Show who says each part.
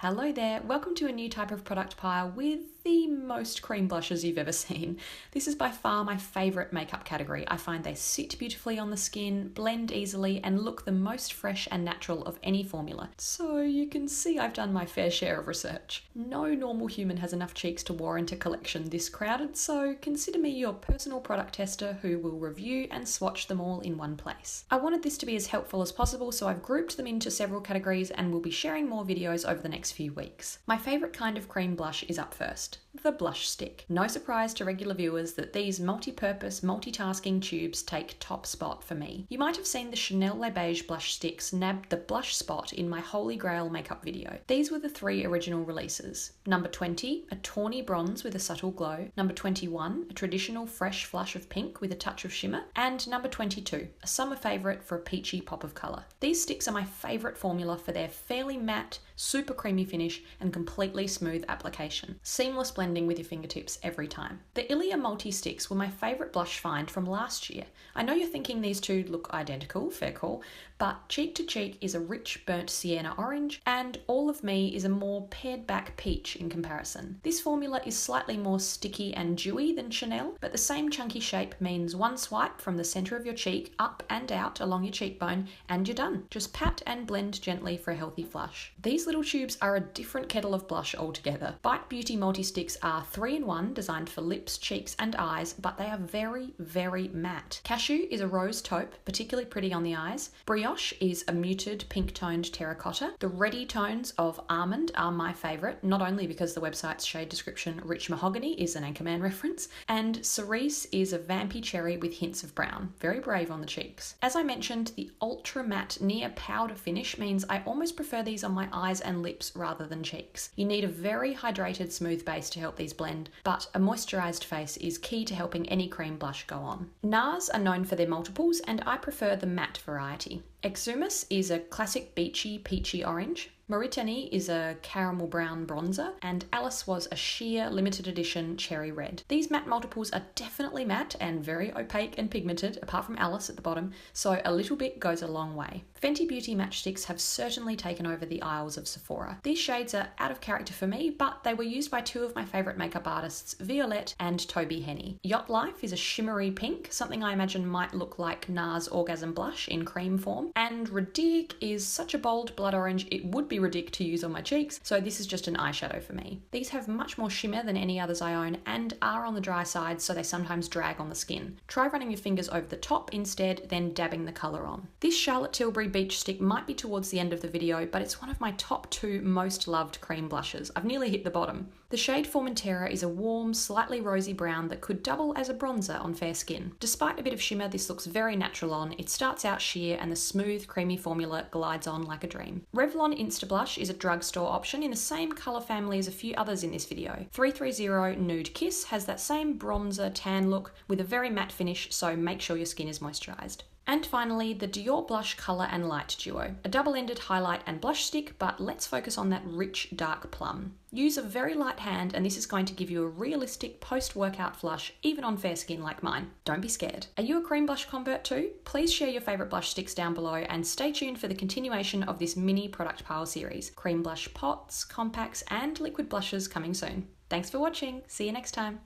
Speaker 1: Hello there, welcome to a new type of product pile with the most cream blushes you've ever seen. This is by far my favourite makeup category. I find they sit beautifully on the skin, blend easily, and look the most fresh and natural of any formula. So you can see I've done my fair share of research. No normal human has enough cheeks to warrant a collection this crowded, so consider me your personal product tester who will review and swatch them all in one place. I wanted this to be as helpful as possible, so I've grouped them into several categories and will be sharing more videos over the next few weeks. My favourite kind of cream blush is up first, the blush stick. No surprise to regular viewers that these multi-purpose, multitasking tubes take top spot for me. You might have seen the Chanel Le Beige blush sticks nab the blush spot in my Holy Grail makeup video. These were the three original releases. Number 20, a tawny bronze with a subtle glow. Number 21, a traditional fresh flush of pink with a touch of shimmer. And number 22, a summer favourite for a peachy pop of colour. These sticks are my favourite formula for their fairly matte, super creamy finish and completely smooth application. Seamless blending with your fingertips every time. The Ilia Multisticks were my favourite blush find from last year. I know you're thinking these two look identical, fair call, but Cheek to Cheek is a rich burnt sienna orange and All of Me is a more pared back peach in comparison. This formula is slightly more sticky and dewy than Chanel, but the same chunky shape means one swipe from the centre of your cheek up and out along your cheekbone and you're done. Just pat and blend gently for a healthy flush. These little tubes are a different kettle of blush altogether. Bite Beauty Multisticks are 3-in-1 designed for lips, cheeks and eyes, but they are very, very matte. Cashew is a rose taupe, particularly pretty on the eyes. Brioche is a muted pink-toned terracotta. The ready tones of Almond are my favourite, not only because the website's shade description Rich Mahogany is an Anchorman reference, and Cerise is a vampy cherry with hints of brown. Very brave on the cheeks. As I mentioned, the ultra matte near powder finish means I almost prefer these on my eyes and lips rather than cheeks. You need a very hydrated smooth base to help these blend, but a moisturised face is key to helping any cream blush go on. NARS are known for their multiples and I prefer the matte variety. Exumus is a classic beachy peachy orange. Mauritanie is a caramel brown bronzer, and Alice was a sheer limited edition cherry red. These matte multiples are definitely matte and very opaque and pigmented, apart from Alice at the bottom, so a little bit goes a long way. Fenty Beauty matchsticks have certainly taken over the aisles of Sephora. These shades are out of character for me, but they were used by two of my favourite makeup artists, Violette and Toby Henny. Yacht Life is a shimmery pink, something I imagine might look like NARS Orgasm Blush in cream form, and Ridic is such a bold blood orange it would be Ridic to use on my cheeks, so this is just an eyeshadow for me. These have much more shimmer than any others I own and are on the dry side, so they sometimes drag on the skin. Try running your fingers over the top instead, then dabbing the colour on. This Charlotte Tilbury Beach Stick might be towards the end of the video, but it's one of my top 2 most loved cream blushes. I've nearly hit the bottom. The shade Formentera is a warm, slightly rosy brown that could double as a bronzer on fair skin. Despite a bit of shimmer, this looks very natural on. It starts out sheer and the smooth, creamy formula glides on like a dream. Revlon Insta-Blush is a drugstore option in the same colour family as a few others in this video. 330 Nude Kiss has that same bronzer tan look with a very matte finish, so make sure your skin is moisturised. And finally, the Diorblush Colour and Light Duo, a double-ended highlight and blush stick, but let's focus on that rich, dark plum. Use a very light hand and this is going to give you a realistic post-workout flush, even on fair skin like mine. Don't be scared. Are you a cream blush convert too? Please share your favourite blush sticks down below and stay tuned for the continuation of this mini product pile series. Cream blush pots, compacts and liquid blushes coming soon. Thanks for watching. See you next time.